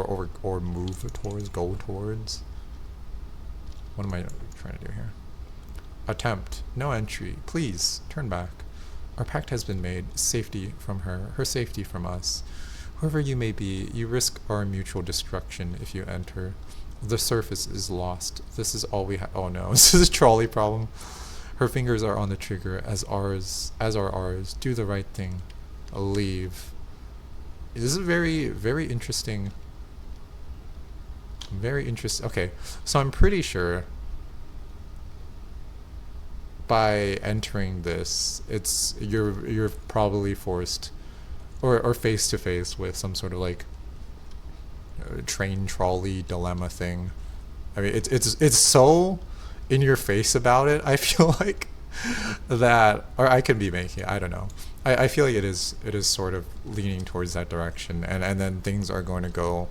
or move towards, go towards. What am I trying to do here? Attempt. No entry. Please, turn back. Our pact has been made. Safety from her safety from us. Whoever you may be, you risk our mutual destruction if you enter. The surface is lost. This is all we have. Oh no, this is a trolley problem. Her fingers are on the trigger, as are ours. Do the right thing. Leave. This is very, very interesting. Very interesting. Okay, so I'm pretty sure by entering this, it's you're probably forced or face to face with some sort of like train trolley dilemma thing. I mean, it's so in your face about it. I feel like that, or I could be making. I don't know. I feel like it is sort of leaning towards that direction, and then things are going to go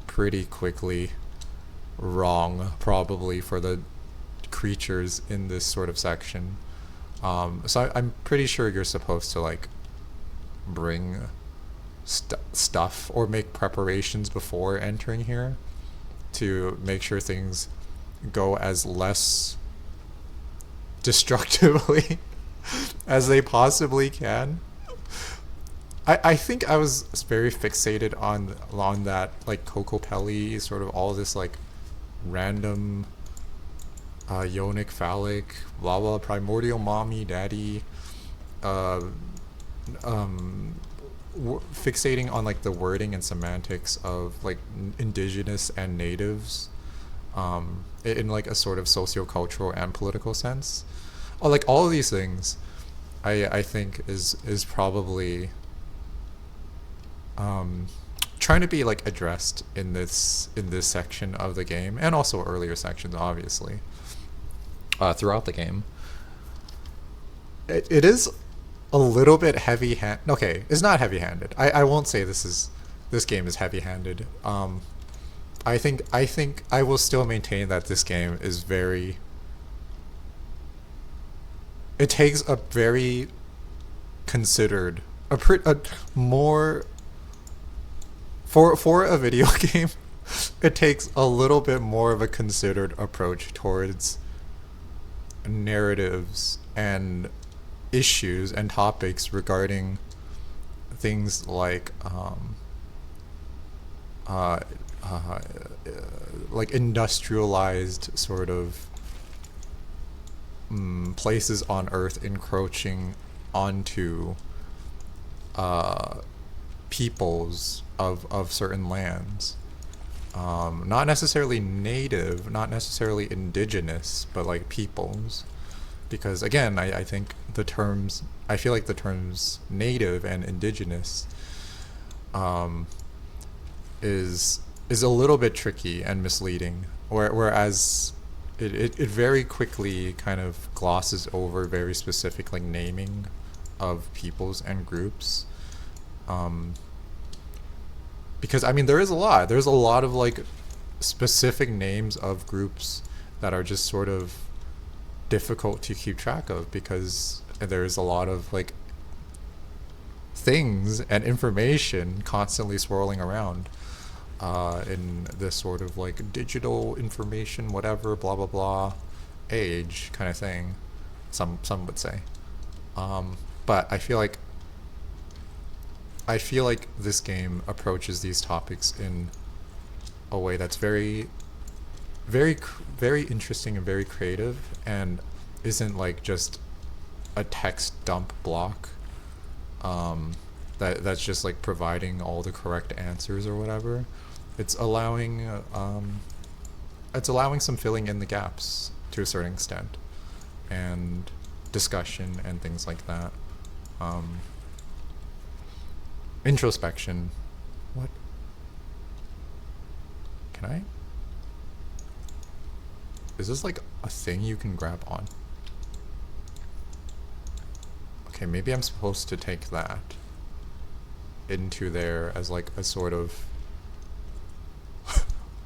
pretty quickly wrong, probably, for the creatures in this sort of section. So I'm pretty sure you're supposed to like bring stuff or make preparations before entering here to make sure things go as less destructively as they possibly can. I think I was very fixated on that like Coco Pelli sort of all this like random yonic phallic blah blah primordial mommy daddy fixating on like the wording and semantics of like indigenous and natives in like a sort of socio-cultural and political sense. Like all of these things I think is probably trying to be like addressed in this section of the game, and also earlier sections obviously throughout the game. It is a little bit heavy-handed. Okay, it's not heavy-handed. I won't say this game is heavy-handed. I think I will still maintain that this game is very. It takes a very considered, a more for a video game. It takes a little bit more of a considered approach towards narratives and issues and topics regarding things like like industrialized sort of places on Earth encroaching onto peoples of certain lands. Not necessarily native, not necessarily indigenous, but like peoples. Because again, I think I feel like the terms native and indigenous is a little bit tricky and misleading, whereas it very quickly kind of glosses over very specific like naming of peoples and groups. Because I mean there's a lot of like specific names of groups that are just sort of difficult to keep track of, because there's a lot of like things and information constantly swirling around in this sort of like digital information whatever blah blah blah age kind of thing, some would say. But I feel like this game approaches these topics in a way that's very very interesting and very creative, and isn't like just a text dump block that's just like providing all the correct answers or whatever. It's allowing some filling in the gaps to a certain extent, and discussion and things like that. Introspection. What? Can I? Is this like a thing you can grab on? Okay, maybe I'm supposed to take that into there as like a sort of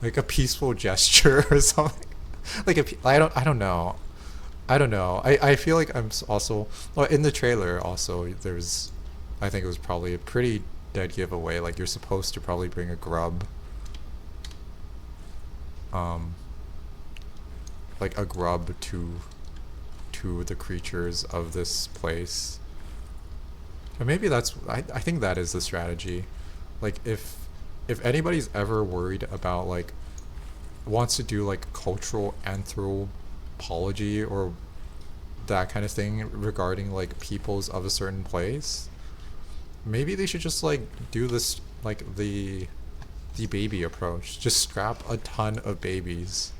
like a peaceful gesture or something. Like I don't know. I feel like I'm also, well, in the trailer also there's, I think it was probably a pretty dead giveaway, like you're supposed to probably bring a grub um like a grub to the creatures of this place. And maybe that's I think that is the strategy. Like if anybody's ever worried about like wants to do like cultural anthropology or that kind of thing regarding like peoples of a certain place, maybe they should just like do this like the baby approach. Just strap a ton of babies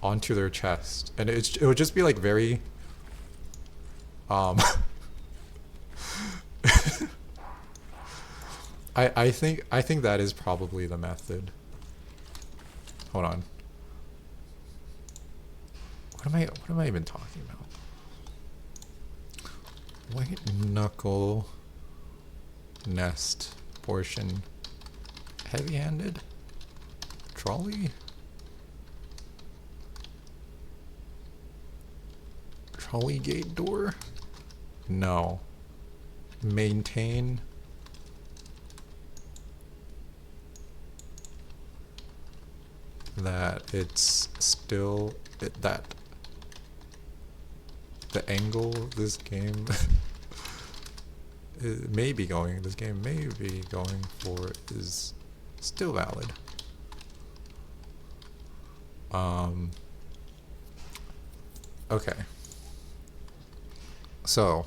onto their chest, and it would just be like very um I think that is probably the method. Hold on. What am I even talking about? White knuckle nest portion. Heavy-handed? Trolley? Trolley gate door? No. Maintain. That it's still that the angle this game may be going for is still valid. Okay. So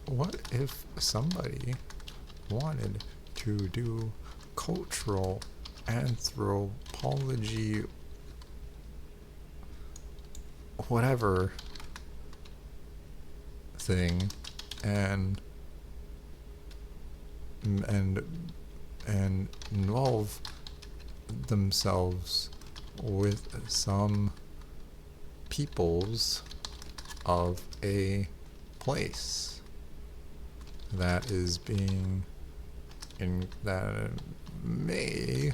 what if somebody wanted to do cultural anthropology, whatever thing, and involve themselves with some peoples of a place that is being that may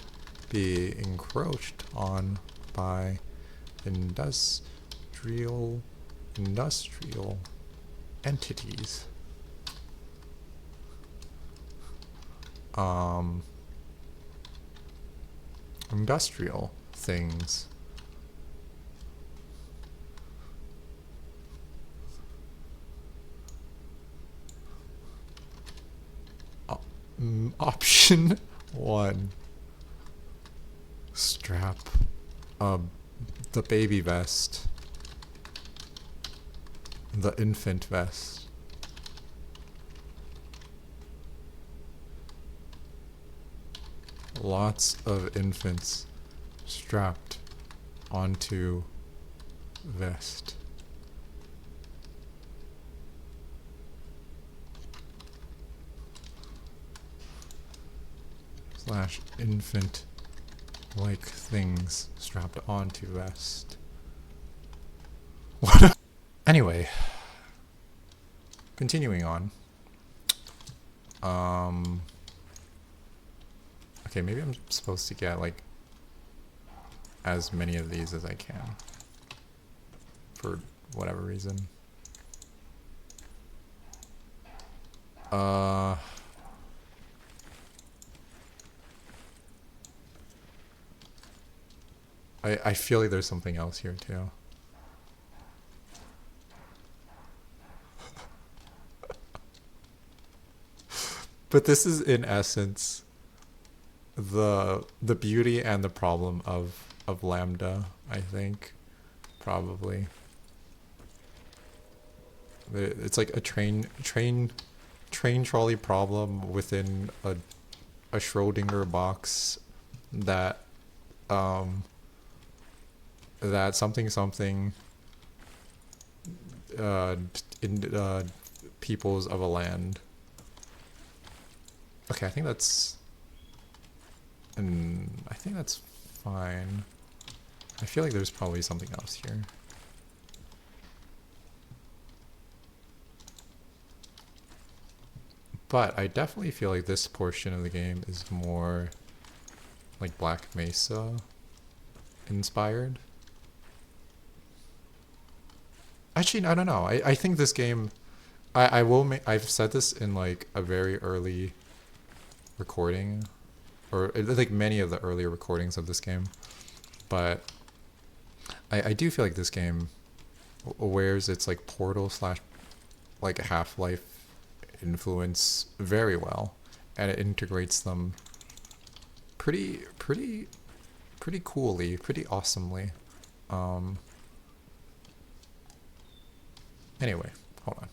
be encroached on by industrial entities. Industrial things. Option 1. Strap the baby vest. The infant vest. Lots of infants strapped onto vest. Slash infant like things strapped onto vest. What? Anyway, continuing on. Okay, maybe I'm supposed to get like as many of these as I can for whatever reason. I feel like there's something else here too. But this is in essence the beauty and the problem of Lambda, I think, probably. It's like a train trolley problem within a Schrodinger box that that something in peoples of a land. Okay, I think that's fine. I feel like there's probably something else here. But I definitely feel like this portion of the game is more like Black Mesa inspired. Actually, I don't know. I think this game I will make. I've said this in like a very early recording, or like many of the earlier recordings of this game, but I do feel like this game wears its like Portal slash like Half-Life influence very well, and it integrates them pretty coolly, pretty awesomely. Um, anyway, hold on.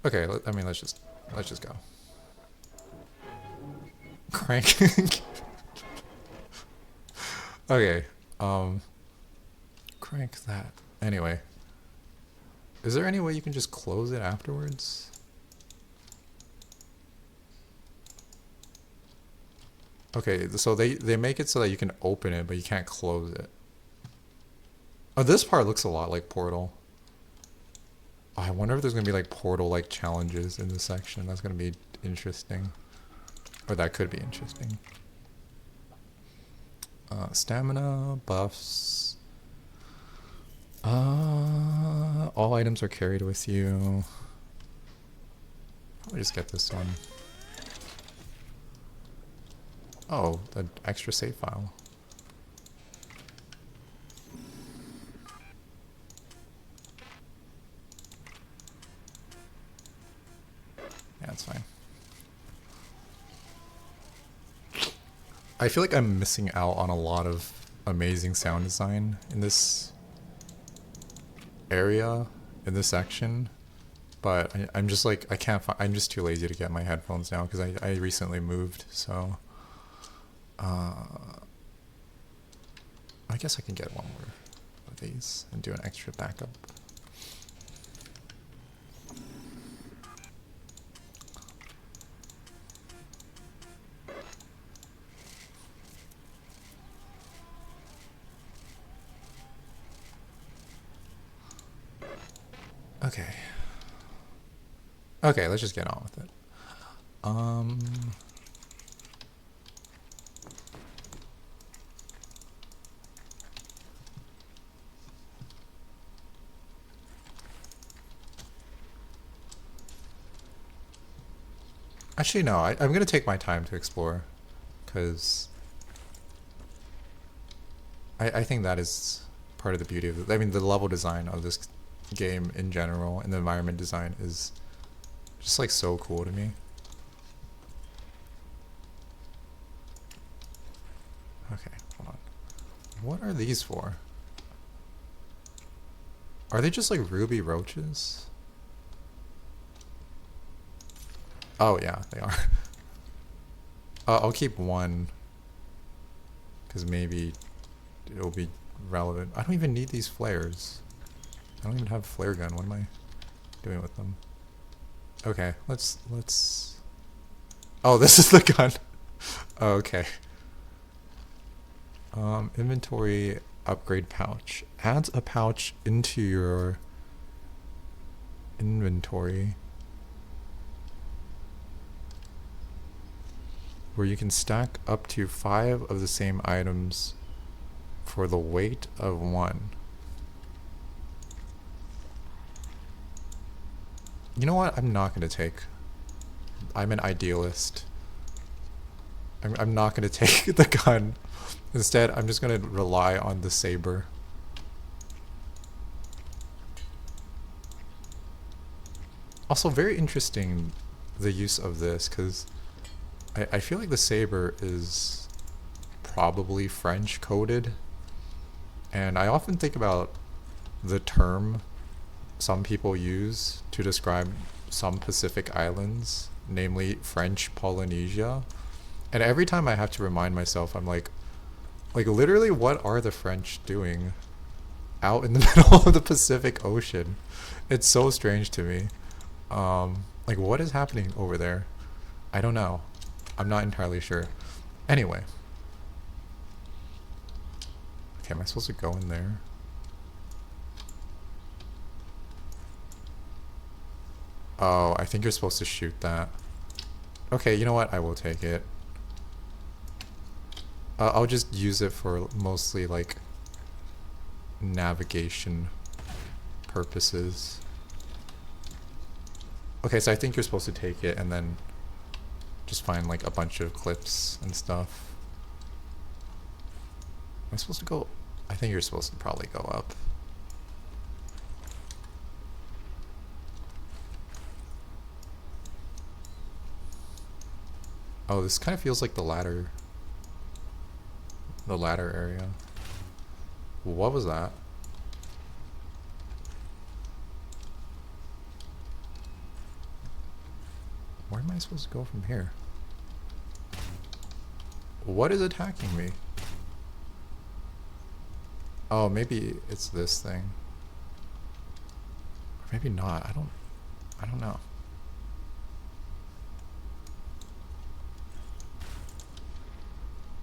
Okay, I mean, let's just go. Crank. Okay, crank that. Anyway, is there any way you can just close it afterwards? Okay, so they make it so that you can open it, but you can't close it. Oh, this part looks a lot like Portal. Oh, I wonder if there's gonna be like Portal-like challenges in this section. That's gonna be interesting. Or that could be interesting. Stamina, buffs. All items are carried with you. Probably just get this one. Oh, the extra save file. Yeah, it's fine. I feel like I'm missing out on a lot of amazing sound design in this area, in this section, but I'm just like, I can't find, I'm just too lazy to get my headphones now because I recently moved, so I guess I can get one more of these and do an extra backup. Okay. Okay, let's just get on with it. Actually, no, I'm going to take my time to explore, because I think that is part of the beauty of it. I mean, the level design of this game in general and the environment design is just like so cool to me. Okay, hold on. What are these for? Are they just like ruby roaches? Oh yeah, they are. I'll keep one, because maybe it'll be relevant. I don't even need these flares. I don't even have a flare gun. What am I doing with them? Okay, let's... Oh, this is the gun. Oh, okay. Inventory upgrade pouch. Adds a pouch into your inventory where you can stack up to 5 of the same items for the weight of 1. You know what? I'm not going to take... I'm an idealist. I'm not going to take the gun. Instead, I'm just going to rely on the saber. Also, very interesting, the use of this, because I feel like the saber is probably French coded. And I often think about the term some people use to describe some Pacific islands, namely French Polynesia. And every time I have to remind myself, I'm like literally, what are the French doing out in the middle of the Pacific Ocean? It's so strange to me. Like, what is happening over there? I don't know. I'm not entirely sure. Anyway. Okay, am I supposed to go in there? Oh, I think you're supposed to shoot that. Okay, you know what? I will take it. I'll just use it for mostly, like, navigation purposes. Okay, so I think you're supposed to take it and then just find like a bunch of clips and stuff. Am I supposed to go? I think you're supposed to probably go up. Oh, this kind of feels like the ladder area. What was that? Where am I supposed to go from here? What is attacking me? Oh, maybe it's this thing. Or maybe not. I don't know.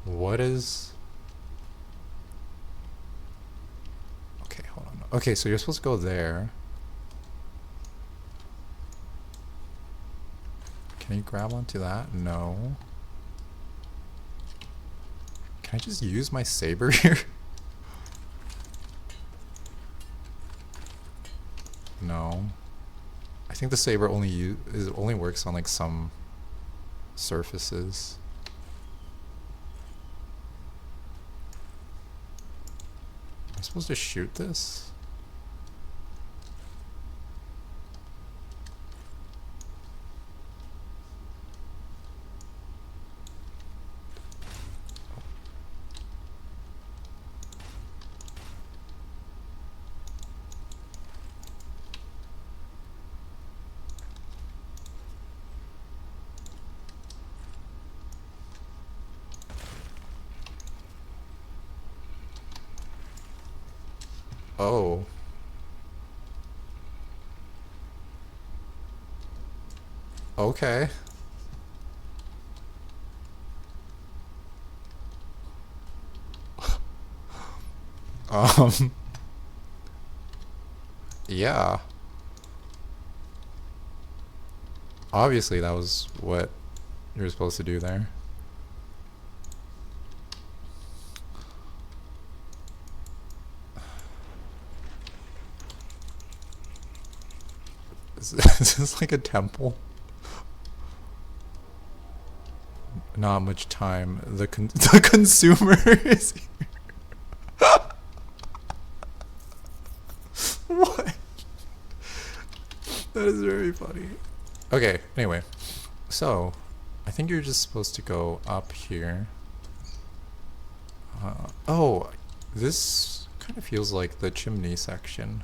What is... Okay, hold on. Okay, so you're supposed to go there. Can you grab onto that? No. Can I just use my saber here? No. I think the saber only works on like some surfaces. Am I supposed to shoot this? Oh. Okay. Um. Yeah. Obviously that was what you were supposed to do there. Is this like a temple? Not much time. The consumer is here. What? That is very funny. Okay, anyway. So, I think you're just supposed to go up here. Oh, this kind of feels like the chimney section.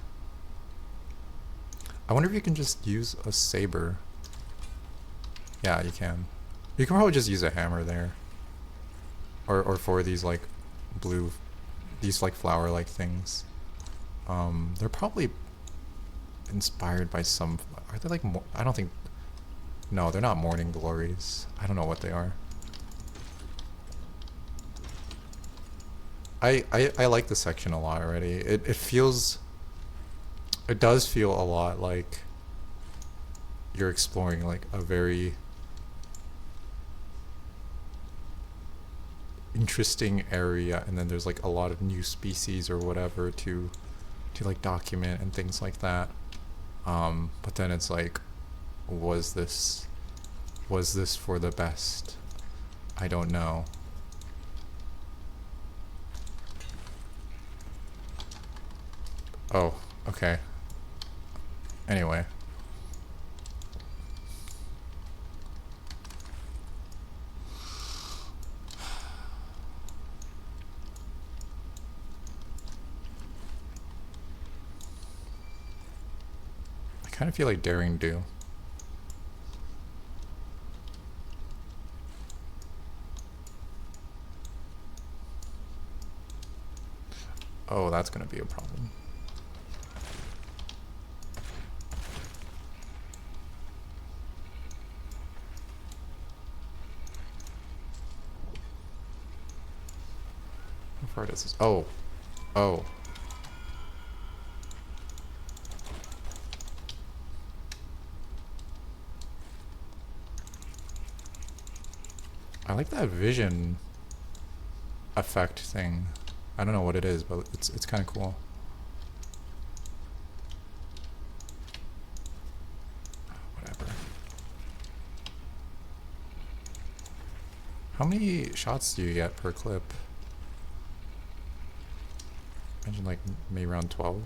I wonder if you can just use a saber. Yeah, you can. You can probably just use a hammer there. Or for these like blue, these like flower-like things. They're probably inspired by some, are they like, I don't think, no, they're not morning glories. I don't know what they are. I like this section a lot already. It feels, it does feel a lot like you're exploring like a very interesting area, and then there's like a lot of new species or whatever to like document and things like that. But then it's like, was this for the best? I don't know. Oh, okay. Anyway. I kind of feel like daring do. Oh, that's gonna be a problem. How far does this? Oh. Oh. I like that vision effect thing. I don't know what it is, but it's kind of cool. How many shots do you get per clip? Imagine like maybe around 12.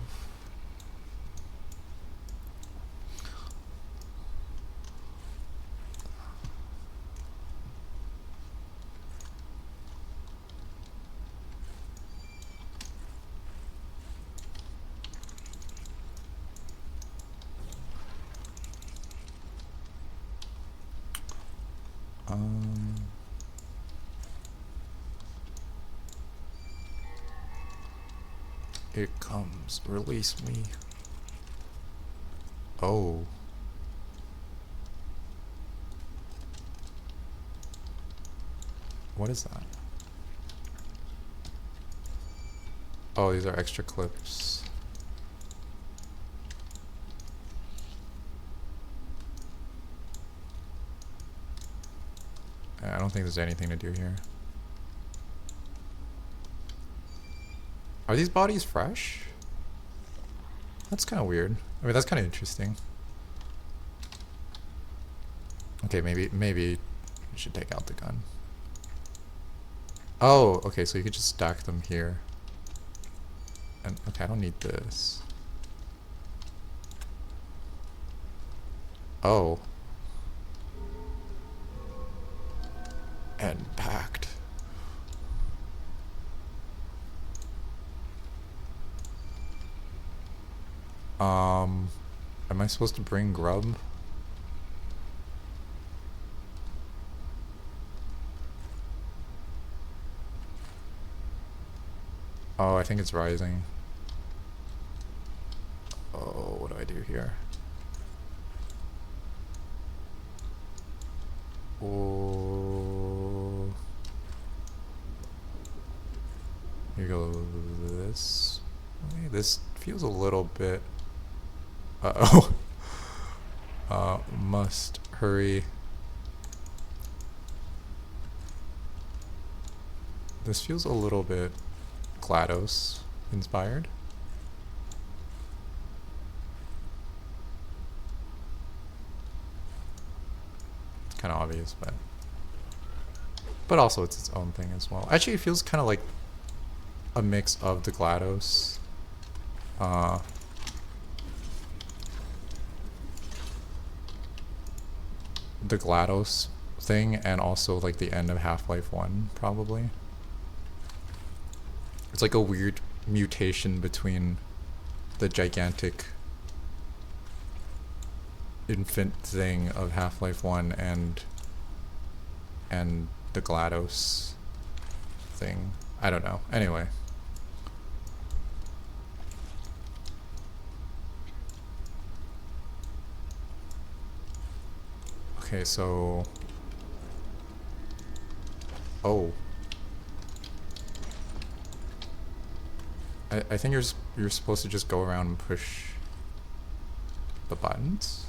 It comes. Release me. Oh. What is that? Oh, these are extra clips. I don't think there's anything to do here. Are these bodies fresh? That's kind of weird. I mean, that's kind of interesting. Okay, maybe we should take out the gun. Oh, okay, so you could just stack them here. And okay, I don't need this. Oh. And packed. Am I supposed to bring grub? Oh, I think it's rising. Oh, what do I do here? Oh. Here goes this. Okay, this feels a little bit... Uh-oh. Must hurry. This feels a little bit GLaDOS inspired. It's kind of obvious, but also it's its own thing as well. Actually, it feels kind of like a mix of the GLaDOS. The GLaDOS thing and also like the end of Half-Life 1 probably. It's like a weird mutation between the gigantic infant thing of Half-Life 1 and the GLaDOS thing. I don't know. Anyway. Okay, so... Oh. I think you're supposed to just go around and push the buttons.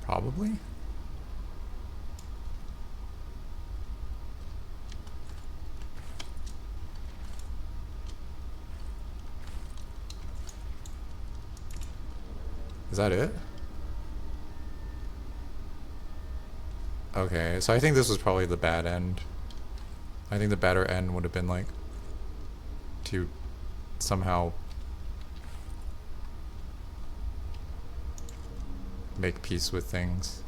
Probably. Is that it? Okay, so I think this was probably the bad end. I think the better end would have been like to somehow make peace with things.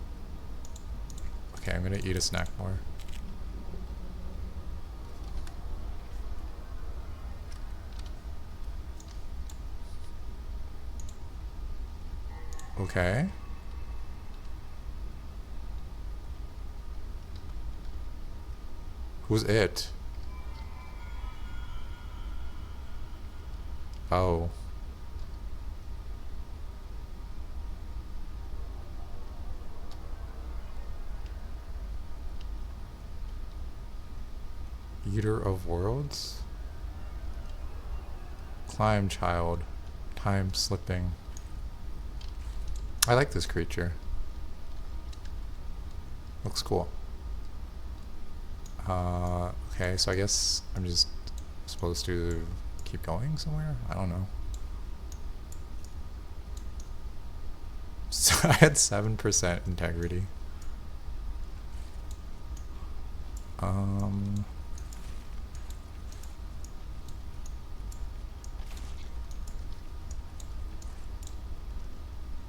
Okay, I'm gonna eat a snack bar. Okay. Who's it? Oh. Eater of Worlds? Climb child. Time slipping. I like this creature. Looks cool. Okay, so I guess I'm just supposed to keep going somewhere? I don't know. So I had 7% integrity. Um...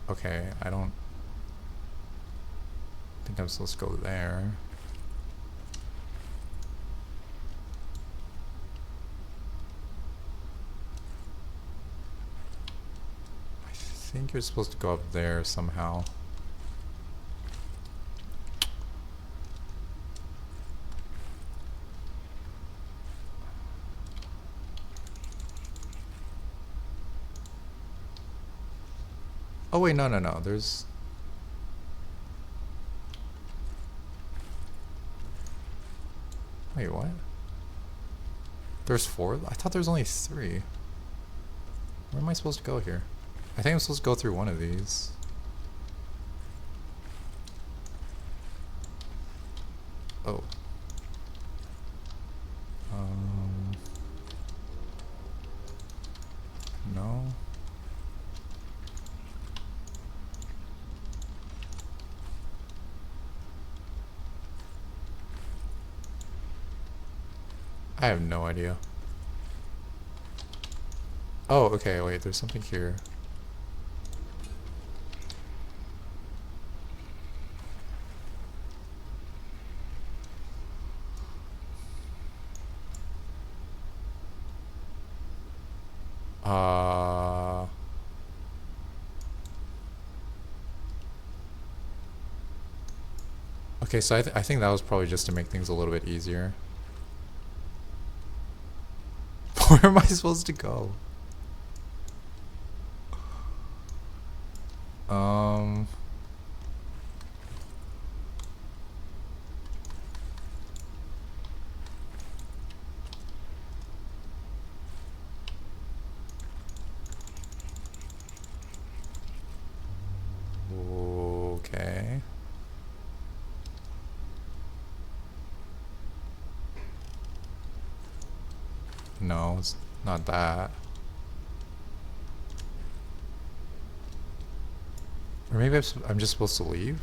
Okay, I don't think I'm supposed to go there. I think you're supposed to go up there somehow. Oh wait, no, no, no. There's... Wait, what? There's 4? I thought there was only 3. Where am I supposed to go here? I think I'm supposed to go through one of these. Oh. No. I have no idea. Oh, okay, wait, there's something here. Okay, so I think that was probably just to make things a little bit easier. Where am I supposed to go? Um... Okay. No, it's not that. Or maybe I'm just supposed to leave?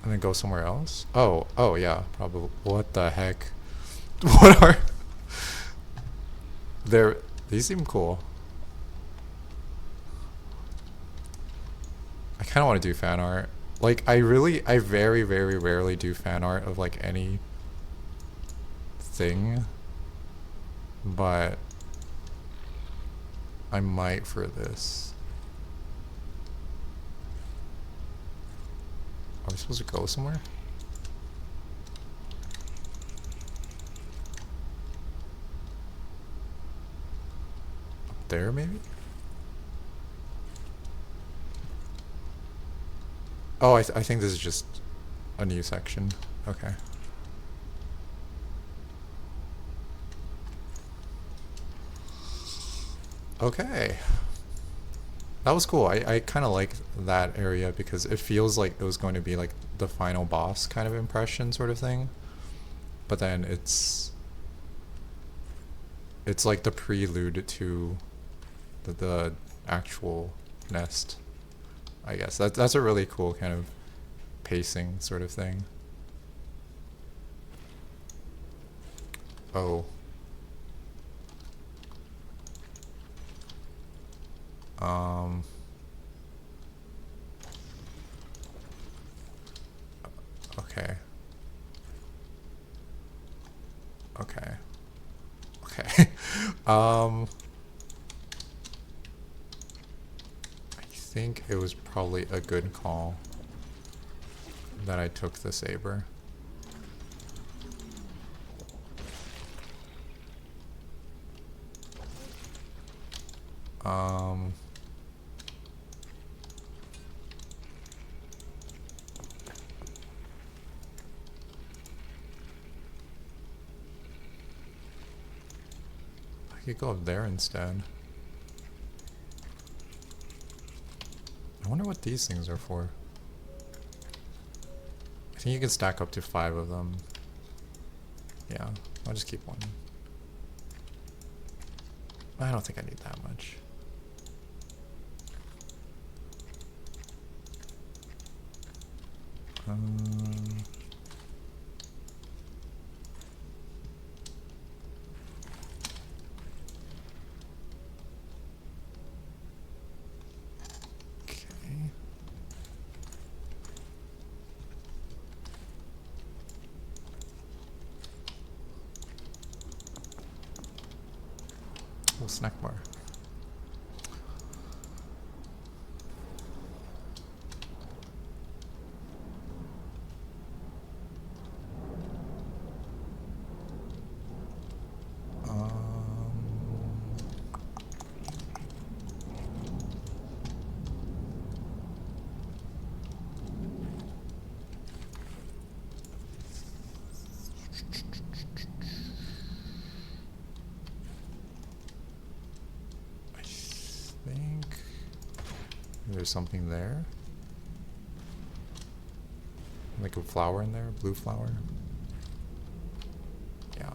And then go somewhere else? Oh, oh yeah, probably. What the heck? What are... They're... These seem cool. I kind of want to do fan art. Like, I very, very rarely do fan art of, like, any thing. But I might for this. Are we supposed to go somewhere? Up there, maybe? Oh, I think this is just a new section. Okay. Okay. That was cool. I kind of like that area because it feels like it was going to be like the final boss kind of impression sort of thing. But then it's like the prelude to the actual nest. I guess that's a really cool kind of pacing sort of thing. Oh. Okay. Okay. Okay. I think it was probably a good call that I took the saber. I could go up there instead. I wonder what these things are for. I think you can stack up to 5 of them. Yeah, I'll just keep one. I don't think I need that much. Okay. Oh, snack bar. I think there's something there. Like a flower in there, blue flower. Yeah.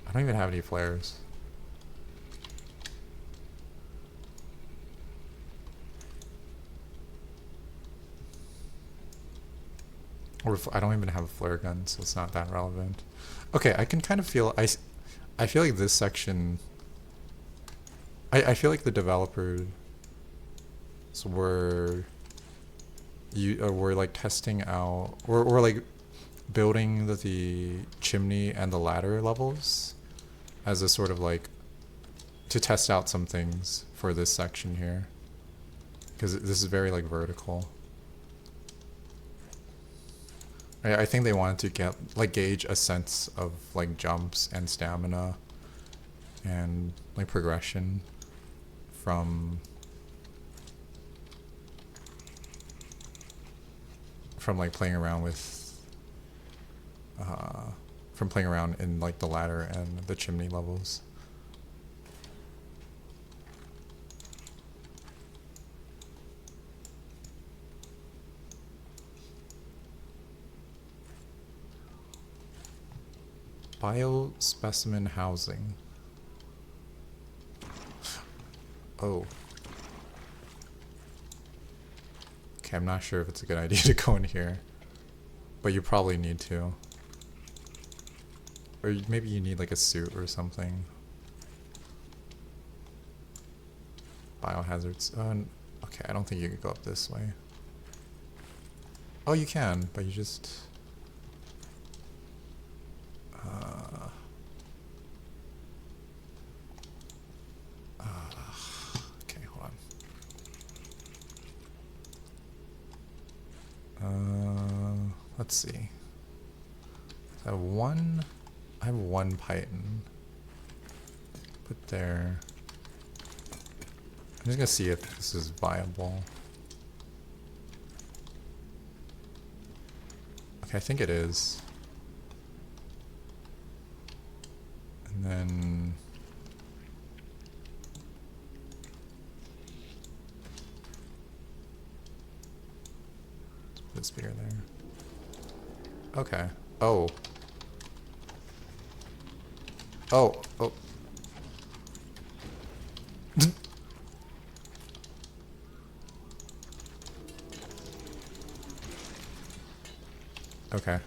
I don't even have any flares. Or I don't even have a flare gun, so it's not that relevant. Okay, I can kind of feel... I feel like this section... I feel like the developers were like testing out... Or like building the chimney and the ladder levels as a sort of like... to test out some things for this section here. Because this is very like vertical. I think they wanted to get like gauge a sense of like jumps and stamina and like progression from like playing around with from playing around in like the ladder and the chimney levels. Biospecimen housing. Oh. Okay, I'm not sure if it's a good idea to go in here. But you probably need to. Or maybe you need like a suit or something. Biohazards. Okay, I don't think you can go up this way. Oh, you can, but you just... okay, hold on. Let's see. I have one Python. Put there. I'm just gonna see if this is viable. Okay, I think it is. And then... let's put a spear there. Okay. Oh. Oh. Oh. Okay.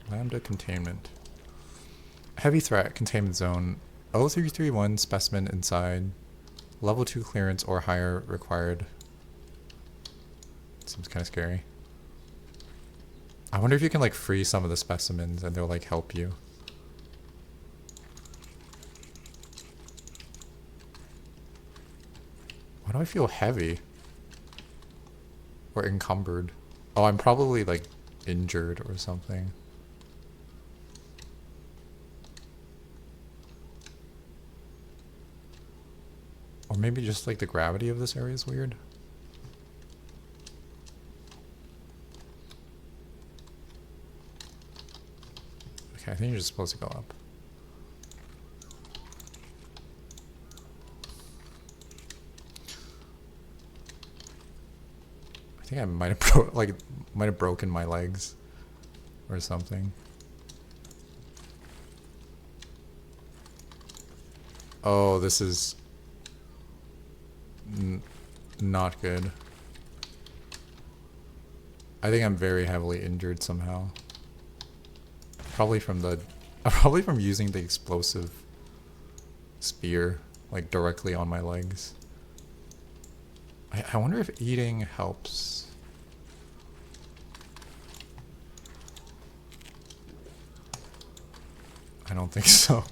Lambda containment. Heavy threat containment zone. 0331 specimen inside. Level 2 clearance or higher required. Seems kind of scary. I wonder if you can like free some of the specimens and they'll like help you. Why do I feel heavy? Or encumbered? Oh, I'm probably like injured or something. Or maybe just like the gravity of this area is weird. Okay, I think you're just supposed to go up. I think I might have might have broken my legs or something. Oh, this is not good. I think I'm very heavily injured somehow. Probably from using the explosive spear like directly on my legs. I wonder if eating helps. I don't think so.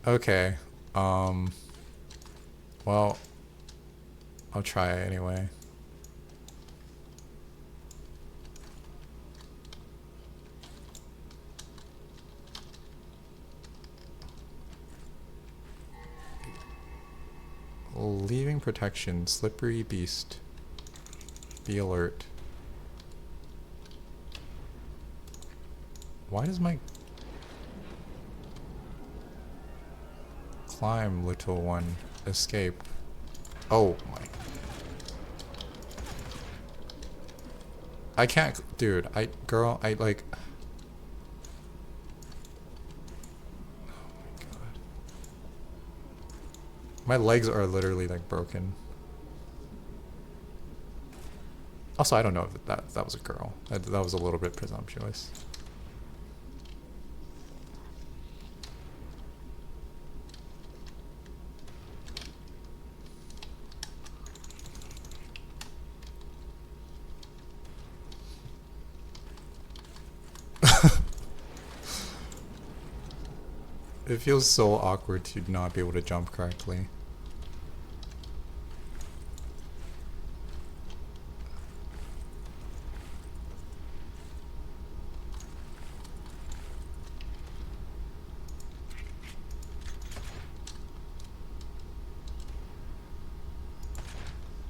Okay. Well, I'll try it anyway. Leaving protection. Slippery beast. Be alert. Why does my... Climb, little one. Escape. Oh my... I can't... Dude, girl, I like... My legs are literally like broken. Also, I don't know if that was a girl. That was a little bit presumptuous. It feels so awkward to not be able to jump correctly.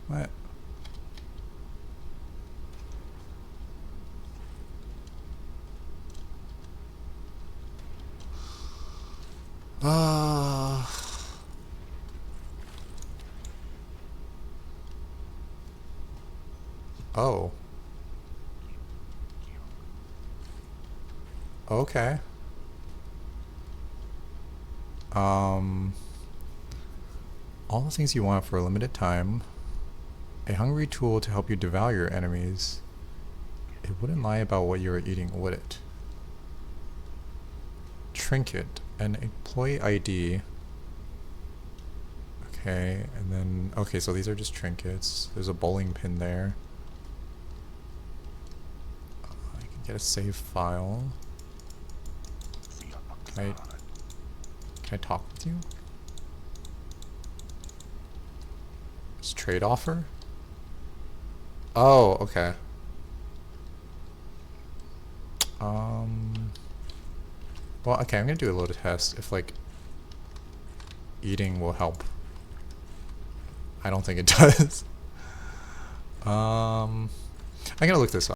What? Oh. Okay. All the things you want for a limited time. A hungry tool to help you devour your enemies. It wouldn't lie about what you were eating, would it? Trinket. An employee ID. Okay, and then... Okay, so these are just trinkets. There's a bowling pin there. I can get a save file. Can I talk with you? It's trade offer? Oh, okay. Well, okay, I'm gonna do a little test if, like, eating will help. I don't think it does. I'm gonna look this up.